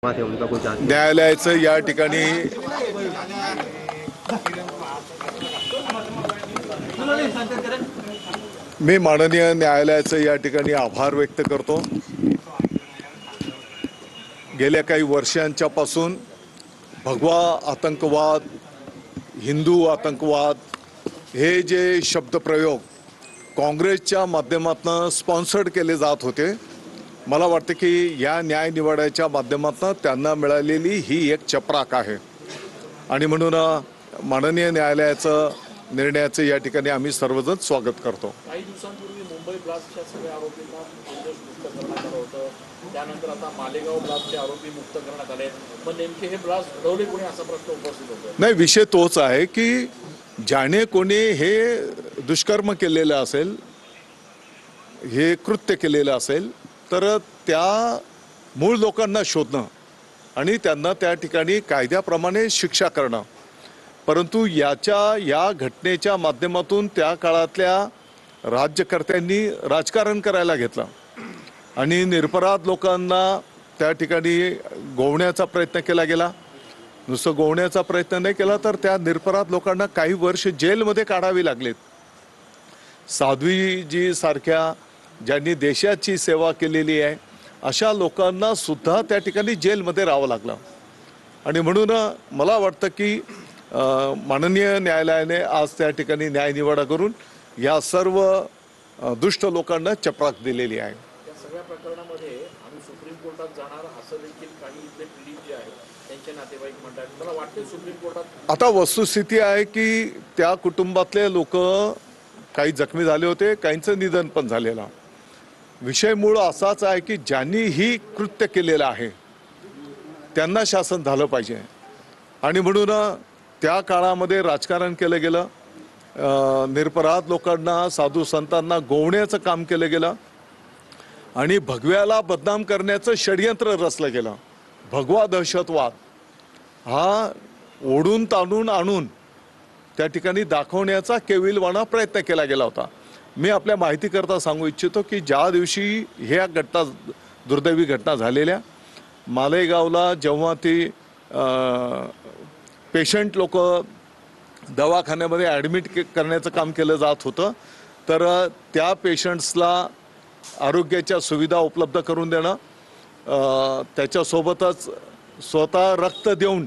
है उनका कोई जांच न्यायालयाचं या ठिकाणी मी माननीय न्यायालयाचं या ठिकाणी आभार व्यक्त करतो। गेल्या काही वर्षांच्या पासून भगवा आतंकवाद, हिंदू आतंकवाद हे जे शब्दप्रयोग काँग्रेसच्या माध्यमातून स्पॉन्सर्ड केले जात होते, मला वाटतं की या न्याय निवाड्याच्या माध्यमातून त्यांना मिळालेली ही एक चपराक आहे आणि म्हणून माननीय न्यायालयाचं निर्णयाचं या ठिकाणी आम्ही सर्वजण स्वागत करतो। काही दिवसांपूर्वी मुंबई ब्लास्टच्या सगळ्या आरोपींना निर्दोष मुक्त करण्यात आलं होतं, त्यानंतर आता मालेगाव ब्लास्टचे आरोपी मुक्त करण्यात आले। पण नेमके हे ब्लास्ट घडवले कोणी असा प्रश्न उपस्थित होतो। नाही, विषय तोच आहे की ज्याने कोणी हे दुष्कर्म केलेलं असेल, हे कृत्य केलेलं असेल, तर त्या मूळ लोकांना शोधणं आणि त्यांना त्या ठिकाणी कायद्याप्रमाणे शिक्षा करणं। परंतु या घटनेच्या माध्यमातून त्या काळातल्या राज्यकर्त्यांनी राजकारण करायला घेतलं आणि निरपराध लोकांना त्या ठिकाणी गोवण्याचा प्रयत्न केला गेला। नुसतं गोवण्याचा प्रयत्न नाही केला तर त्या निरपराध लोकांना काही वर्ष जेलमध्ये काढावी लागलेत। साध्वीजी सारख्या ज्यांनी देशाची सेवा केलेली आहे अशा लोकांना सुद्धा त्या ठिकाणी जेलमध्ये राहावं लागलं आणि म्हणून मला वाटतं की माननीय न्यायालयाने आज त्या ठिकाणी न्याय निवाडा करून या सर्व दुष्ट लोकांना चपराक दिलेली आहे। या सगळ्या प्रकरणामध्ये आम्ही सुप्रीम कोर्टात जाणार असं देखील काही इथले पीडित जे आहेत त्यांचे नातेवाईक म्हणतात। मला वाटतं सुप्रीम कोर्टात आता वस्तुस्थिती आहे की त्या कुटुंबातले लोक काही जखमी झाले होते, काहींचं निधन पण झालेलं। विषय मूळ असाच आहे की ज्यांनी ही कृत्य केलेलं आहे त्यांना शासन झालं पाहिजे आणि म्हणून त्या काळामध्ये राजकारण केलं गेलं, निरपराध लोकांना, साधू संतांना गोवण्याचं काम केलं गेलं आणि भगव्याला बदनाम करण्याचं षडयंत्र रचलं गेलं। भगवा दहशतवाद हा ओढून ताणून आणून त्या ठिकाणी दाखवण्याचा केविलवाणा प्रयत्न केला गेला होता। मी आपल्या माहितीकरता सांगू इच्छितो की ज्या दिवशी ह्या घटना, दुर्दैवी घटना झालेल्या मालेगावला, जेव्हा ती पेशंट लोक दवाखान्यामध्ये ॲडमिट करण्याचं काम केलं जात होतं, तर त्या पेशंट्सला आरोग्याच्या सुविधा उपलब्ध करून देणं, त्याच्यासोबतच स्वतः रक्त देऊन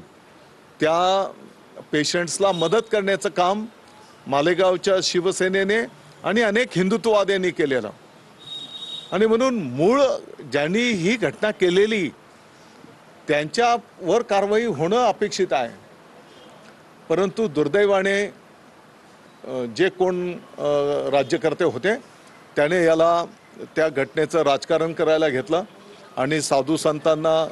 त्या पेशंट्सला मदत करण्याचं काम मालेगावच्या शिवसेनेने आणि अनेक हिंदुत्ववाद्यांनी केलेलं आणि म्हणून मूळ ज्यांनी ही घटना केलेली त्यांच्यावर कारवाई होणं अपेक्षित आहे। परंतु दुर्दैवाने जे कोण राज्यकर्ते होते त्याने याला त्या घटनेचं राजकारण करायला घेतलं आणि साधू संतांना,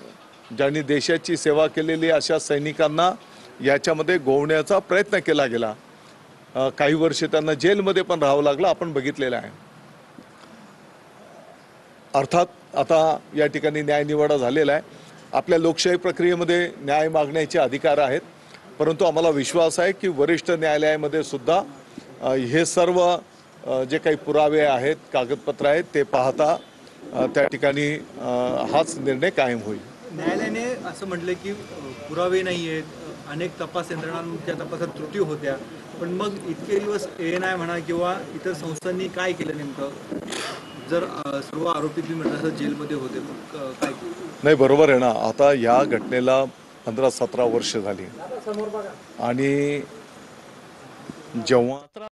ज्यांनी देशाची सेवा केलेली अशा सैनिकांना याच्यामध्ये गोवण्याचा प्रयत्न केला गेला। काही वर्ष त्यांना जेलमध्ये पण राहावं लागलं, आपण बघितलेलं आहे। अर्थात आता या ठिकाणी न्याय निवाडा झालेला आहे। आपल्या लोकशाही प्रक्रियेमध्ये न्याय मागण्याचे अधिकार आहेत, परंतु आम्हाला विश्वास आहे की वरिष्ठ न्यायालयामध्ये सुद्धा हे सर्व जे काही पुरावे आहेत, कागदपत्र आहेत, ते पाहता त्या ठिकाणी हाच निर्णय कायम होईल। न्यायालयाने असं म्हटलं की पुरावे नाही आहेत, अनेक तपास यंत्रणांच्या तपासात त्रुटी होत्या, पण मग इतके दिवस ANI म्हणा किंवा इतर संस्थांनी काय केलं नेमकं? जर सर्व आरोपी तुम्ही म्हटलं असं जेलमध्ये होते, मग काय केलं? नाही, बरोबर आहे ना। आता या घटनेला 15-17 वर्ष झाली आणि जेव्हा